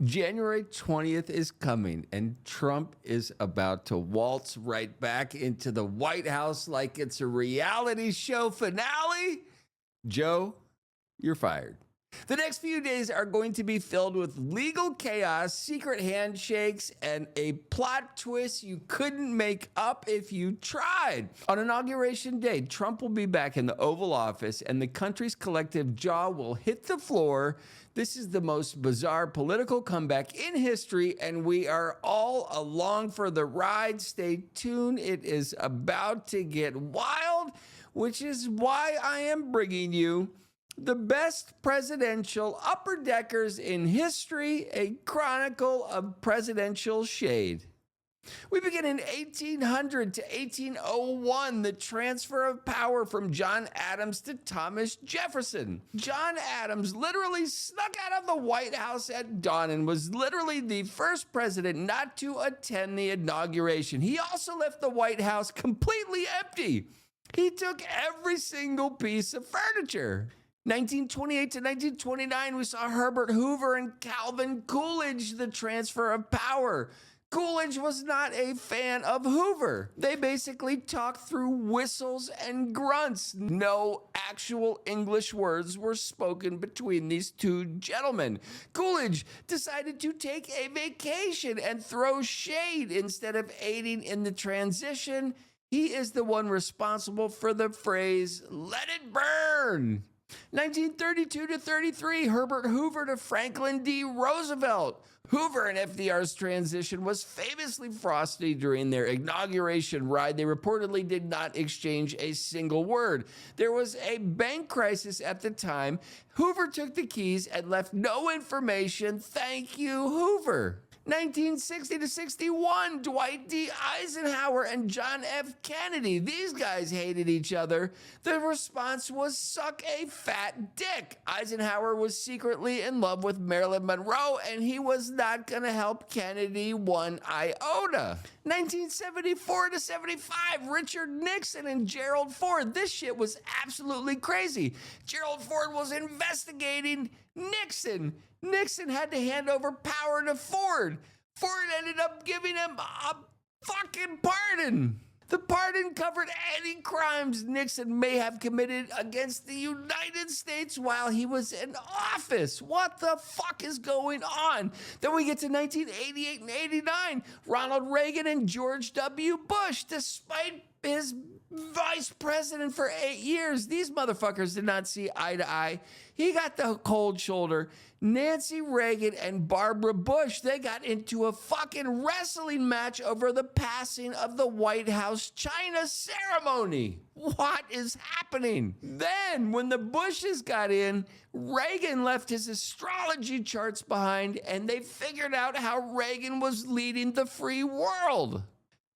January 20th is coming, and Trump is about to waltz right back into the White House like it's a reality show finale. Joe, you're fired. The next few days are going to be filled with legal chaos, secret handshakes, and a plot twist you couldn't make up if you tried. On Inauguration Day, Trump will be back in the Oval Office, and the country's collective jaw will hit the floor. This is the most bizarre political comeback in history, and we are all along for the ride. Stay tuned. It is about to get wild, which is why I am bringing you the best presidential upper deckers in history, a chronicle of presidential shade. We begin in 1800 to 1801, the transfer of power from John Adams to Thomas Jefferson. John Adams literally snuck out of the White House at dawn and was literally the first president not to attend the inauguration. He also left the White House completely empty. He took every single piece of furniture. 1928 to 1929, we saw Herbert Hoover and Calvin Coolidge, the transfer of power. Coolidge was not a fan of Hoover. They basically talked through whistles and grunts. No actual English words were spoken between these two gentlemen. Coolidge decided to take a vacation and throw shade instead of aiding in the transition. He is the one responsible for the phrase, "Let it burn." 1932 to 33, Herbert Hoover to Franklin D. Roosevelt. Hoover and FDR's transition was famously frosty during their inauguration ride. They reportedly did not exchange a single word. There was a bank crisis at the time. Hoover took the keys and left no information. Thank you, Hoover. 1960 to 61, Dwight D. Eisenhower and John F. Kennedy. These guys hated each other. The response was suck a fat dick. Eisenhower was secretly in love with Marilyn Monroe, and he was not going to help Kennedy one iota. 1974 to 75, Richard Nixon and Gerald Ford. This shit was absolutely crazy. Gerald Ford was investigating Nixon. Nixon had to hand over power to Ford. Ford ended up giving him a fucking pardon. The pardon covered any crimes Nixon may have committed against the United States while he was in office. What the fuck is going on? Then we get to 1988 and 89. Ronald Reagan and George W. Bush, despite his vice president for 8 years, these motherfuckers did not see eye to eye. He got the cold shoulder. Nancy Reagan and Barbara Bush, they got into a fucking wrestling match over the passing of the White House China ceremony. What is happening? Then, when the Bushes got in, Reagan left his astrology charts behind, and they figured out how Reagan was leading the free world.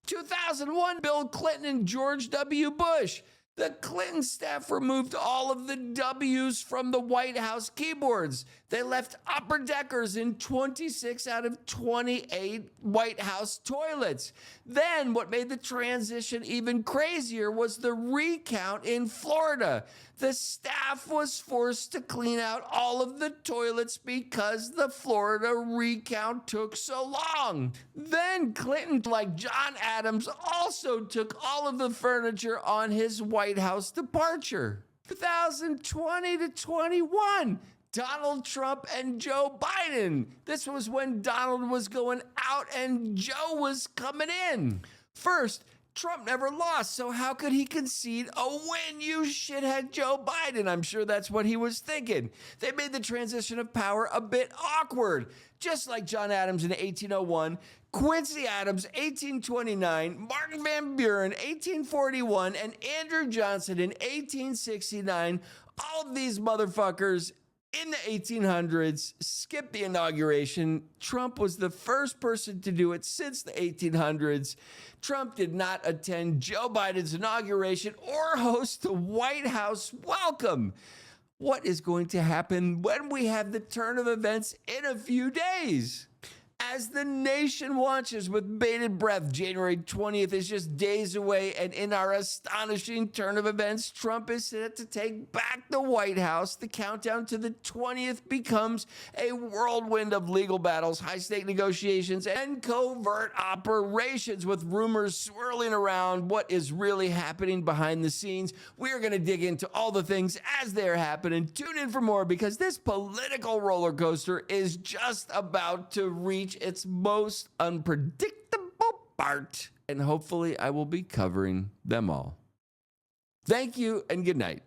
2001, Bill Clinton and George W. Bush. The Clinton staff removed all of the W's from the White House keyboards. They left upper deckers in 26 out of 28 White House toilets. Then what made the transition even crazier was the recount in Florida. The staff was forced to clean out all of the toilets because the Florida recount took so long. Then Clinton, like John Adams, also took all of the furniture on his White House departure. 2020 to 21. Donald Trump and Joe Biden. This was when Donald was going out and Joe was coming in. First, Trump never lost, so how could he concede a win, you shithead Joe Biden? I'm sure that's what he was thinking. They made the transition of power a bit awkward. Just like John Adams in 1801, Quincy Adams, 1829, Martin Van Buren, 1841, and Andrew Johnson in 1869, all of these motherfuckers in the 1800s skipped the inauguration. Trump was the first person to do it since the 1800s. Trump did not attend Joe Biden's inauguration or host the White House welcome. What is going to happen when we have the turn of events in a few days? As the nation watches with bated breath, January 20th is just days away, and in our astonishing turn of events, Trump is set to take back the White House. The countdown to the 20th becomes a whirlwind of legal battles, high-stake negotiations, and covert operations, with rumors swirling around what is really happening behind the scenes. We're going to dig into all the things as they're happening. Tune in for more, because this political roller coaster is just about to reach its most unpredictable part, and hopefully I will be covering them all. Thank you and good night.